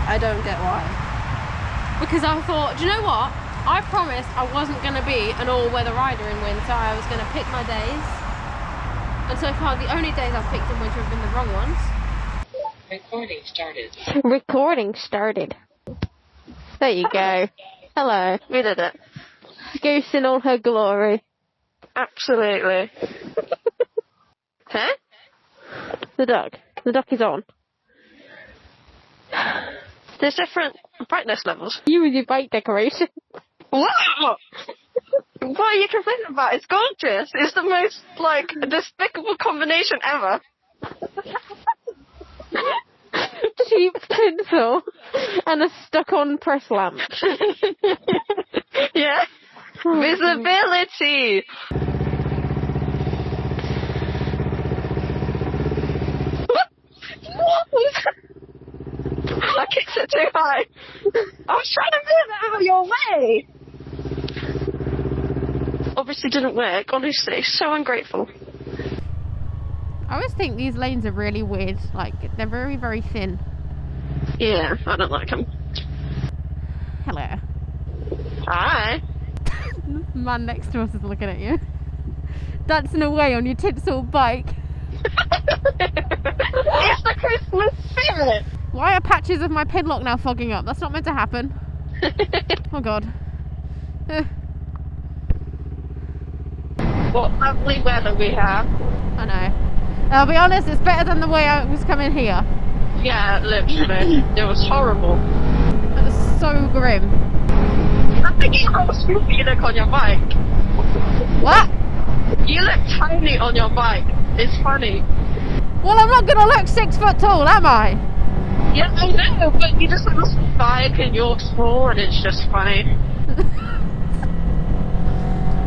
I don't get why. Because I thought, do you know what? I promised I wasn't going to be an all-weather rider in winter. I was going to pick my days. And so far, the only days I've picked in winter have been the wrong ones. Recording started. Recording started. There you go. Hello. We did it. Goose in all her glory. Absolutely. Huh? The duck. The duck is on. There's different brightness levels. You with your bike decoration. Wow! What are you complaining about? It's gorgeous. It's the most, despicable combination ever. Cheap tinsel and a stuck-on press lamp. Yeah. Visibility. What was that? I kicked it too high. I was trying to move it out of your way. Obviously didn't work, honestly. So ungrateful. I always think these lanes are really weird. Like, they're very, very thin. Yeah, I don't like them. Hello. Hi. The man next to us is looking at you. Dancing away on your tinsel bike. It's the Christmas spirit. Why are patches of my pinlock now fogging up? That's not meant to happen. Oh god. What lovely weather we have. I know. I'll be honest, it's better than the way I was coming here. Yeah, literally. It was horrible. It was so grim. I think how smooth you look on your bike. What? You look tiny on your bike. It's funny. Well, I'm not gonna look 6 foot tall, am I? Yeah, I know, but you just look on the bike and you're small and it's just funny.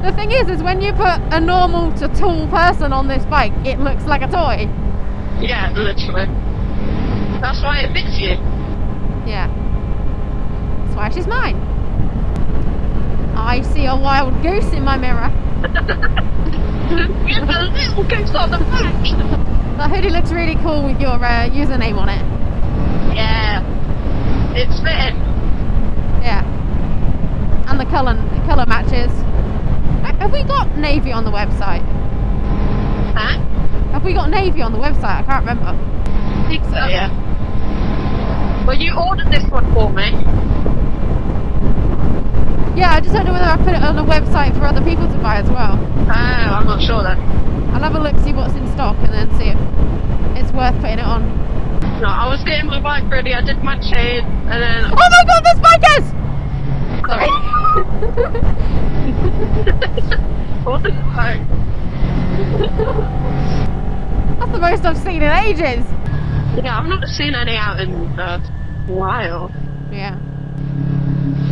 The thing is when you put a normal to tall person on this bike, it looks like a toy. Yeah, literally. That's why it fits you. Yeah. That's why she's mine. I see a wild goose in my mirror. With a little goose on the back. That hoodie looks really cool with your username on it. Yeah. It's fitting. Yeah. And the colour matches. Have we got navy on the website? Huh? Have we got navy on the website? I can't remember. I think so, yeah. Well, you ordered this one for me. Yeah, I just don't know whether I put it on a website for other people to buy as well. Oh, I'm not sure then. I'll have a look, see what's in stock, and then see if it's worth putting it on. No, I was getting my bike ready, I did my chain, and then... Oh my god, there's bikers! Sorry. What the fuck? That's the most I've seen in ages. Yeah, I've not seen any out in a while. Yeah.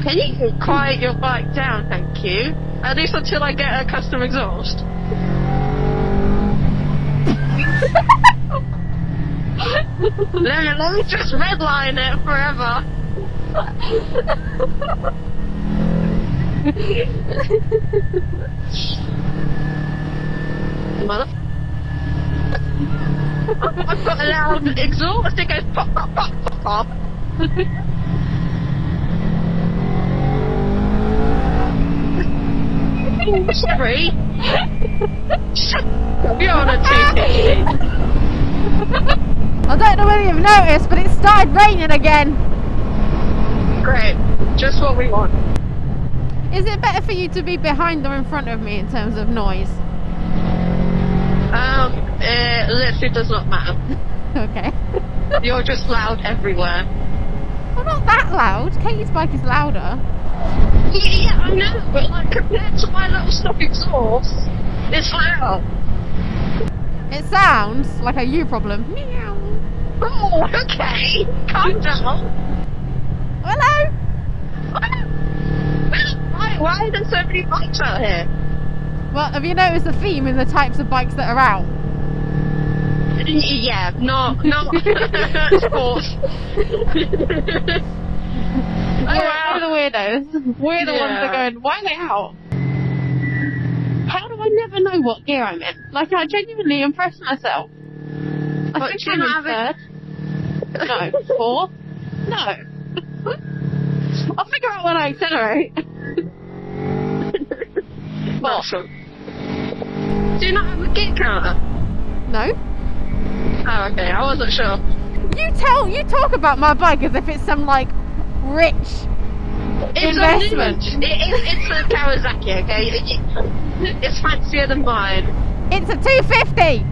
Can you quiet your bike down, thank you? At least until I get a custom exhaust. let me just redline it forever. Mother. I've got a loud exhaust. It goes pop, pop, pop, pop, pop. Sorry. Shut up. You're on a 250. I don't know whether you've noticed, but it started raining again. Great. Just what we want. Is it better for you to be behind or in front of me in terms of noise? It literally does not matter. Okay. You're just loud everywhere. I'm not that loud. Katie's bike is louder. Yeah, I know, but compared to my little stuff exhaust, it's loud. It sounds like a you problem. Meow. Oh, okay. Calm down. Hello? Why are there so many bikes out here? Well, have you noticed the theme in the types of bikes that are out? Yeah, not sports. We're the weirdos. We're the ones that are going, why are they out? How do I never know what gear I'm in? Like, I genuinely impress myself. I think I'm in third. No. Fourth? No. I'll figure out when I accelerate. Awesome. Do you not have a gate counter? No. Oh, okay. I wasn't sure. You talk about my bike as if it's some like rich investment. It's a Kawasaki, okay? It's fancier than mine. It's a 250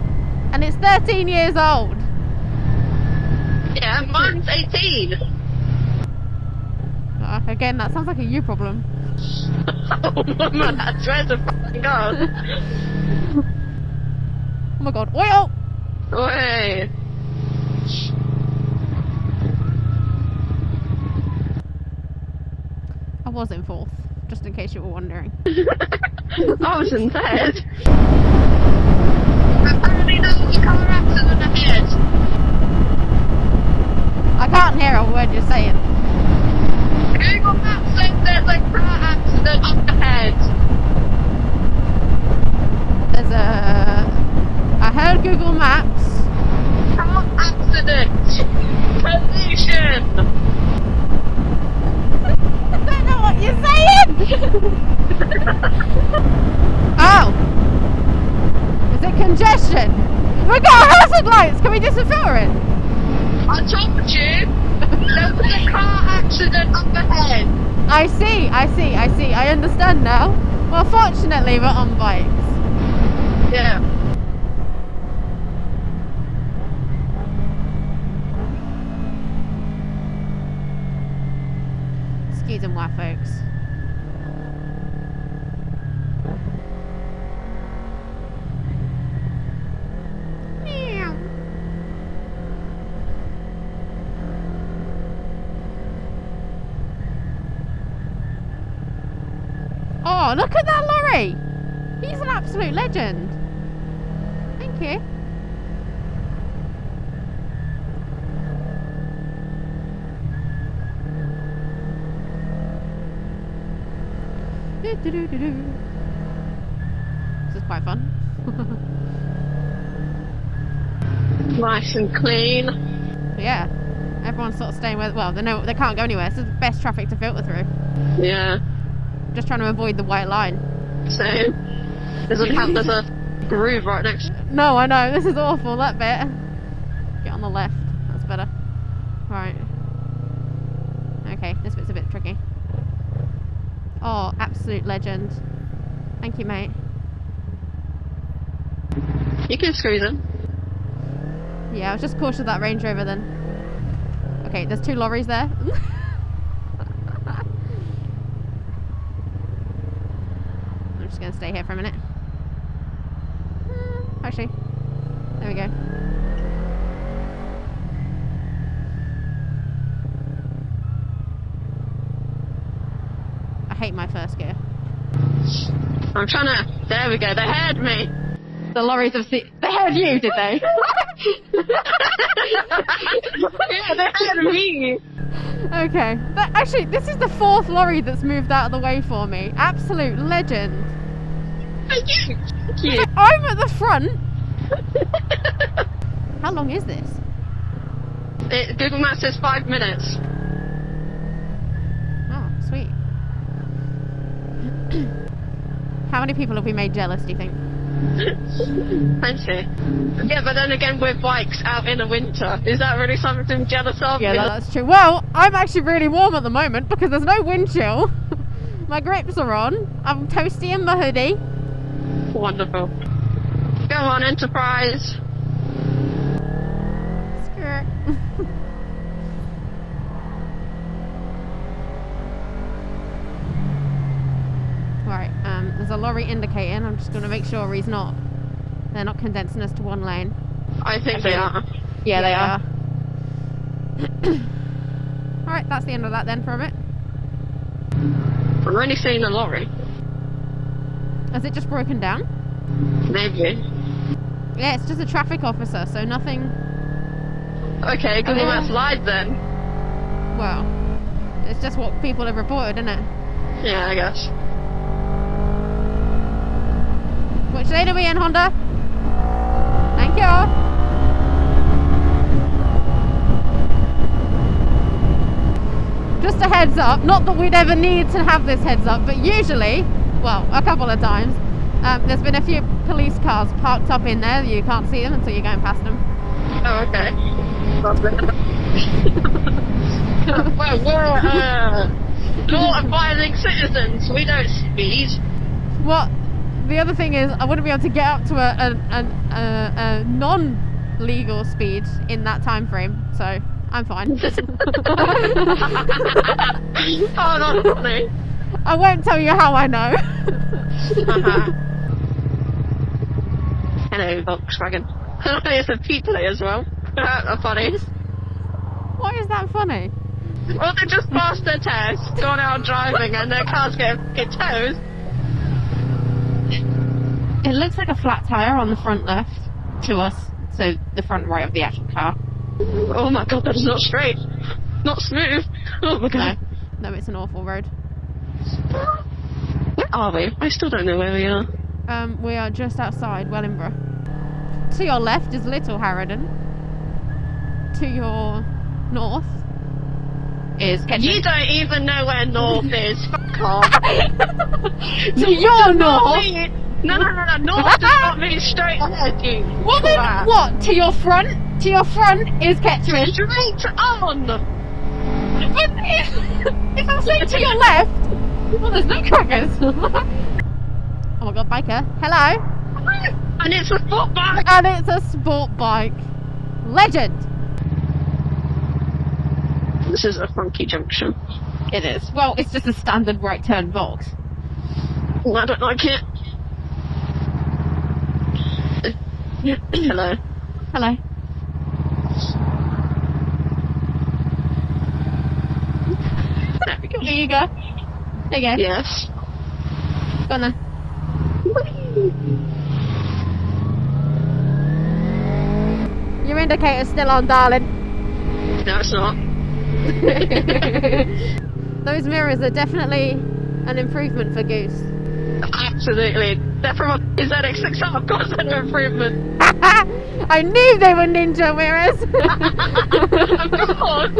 and it's 13 years old. Yeah, mine's 18. Again, that sounds like a you problem. Oh my, I swear to fucking God. Oh my god, oil! Wait. I was in fourth, just in case you were wondering. I was in third. Apparently there was a car accident ahead. I can't hear a word you're saying. Google Maps says there's a car accident up ahead. There's I heard Google Maps. Car accident. Collision. I don't know what you're saying! Oh! Is it congestion? We've got hazard lights! Can we do some filtering? I told you, there was a car accident up ahead. I see. I understand now. Well, fortunately, we're on bikes. Yeah. Excuse them, white folks. Meow. Oh, look at that lorry! He's an absolute legend. Thank you. This is quite fun. Nice and clean. Yeah, everyone's sort of staying where. Well, they can't go anywhere. This is the best traffic to filter through. Yeah. Just trying to avoid the white line. Same. There's a groove right next. No, I know. This is awful. That bit. Get on the left. That's better. Right. Okay, this bit's a bit tricky. Oh, absolute legend. Thank you, mate. You can squeeze in. Yeah, I was just cautious of that Range Rover then. Okay, there's two lorries there. I'm just going to stay here for a minute. Actually, there we go. I hate my first gear. I'm trying to. There we go. They heard me. The lorries have seen. They heard you, did they? Yeah, they heard me. Okay. But actually, this is the fourth lorry that's moved out of the way for me. Absolute legend. Thank you. Thank you. I'm at the front. How long is this? Google Maps says 5 minutes. Oh, sweet. How many people have we made jealous, do you think? Plenty. Yeah, but then again, with bikes out in the winter, is that really something to be jealous of? Yeah, that's true. Well, I'm actually really warm at the moment because there's no wind chill. My grips are on. I'm toasty in my hoodie. Wonderful. Go on, Enterprise. Skirt. Right, there's a lorry indicating. I'm just going to make sure they're not condensing us to one lane. I think they are. Yeah, they are. Alright, that's the end of that then for a bit. I'm only seeing a lorry. Has it just broken down? Maybe. Yeah, it's just a traffic officer, so nothing. Okay, Google Maps lied then. Well, it's just what people have reported, isn't it? Yeah, I guess. Which lane are we in, Honda? Thank you. just a heads up, not that we'd ever need to have this heads up, but usually, well, a couple of times, there's been a few police cars parked up in there. You can't see them until you're going past them. Oh, okay. Well, we're law-abiding citizens. We don't speed. What? The other thing is, I wouldn't be able to get up to a non-legal speed in that time frame, so I'm fine. Oh, that's funny. I won't tell you how I know. Hello, Volkswagen. There's a P play as well. That's funny. Why is that funny? Well, they just passed their test, gone out driving, and their cars get towed. It looks like a flat tyre on the front left to us, so the front right of the actual car. Oh my god, that is not straight. Not smooth. Oh my god. No, it's an awful road. Where are we? I still don't know where we are. We are just outside Wellingborough. To your left is Little Harrowden. To your north is Kettering. You don't even know where north is. Fuck off. To your north? No. North does not mean straight ahead, you. What then? What? To your front? To your front is Kettering. Straight on. But if I say to your left, well, there's no crackers. Oh my god, biker. Hello. And it's a sport bike. And it's a sport bike. Legend. This is a funky junction. It is. Well, it's just a standard right turn Volks. I don't like it. Hello. Hello. There we go. Here you go. There you go. Yes. Go on then. Your indicator's still on, darling. No, it's not. Those mirrors are definitely an improvement for Goose. Absolutely. They're from a ZX6R, of course they're an improvement. I knew they were ninja mirrors. Of course.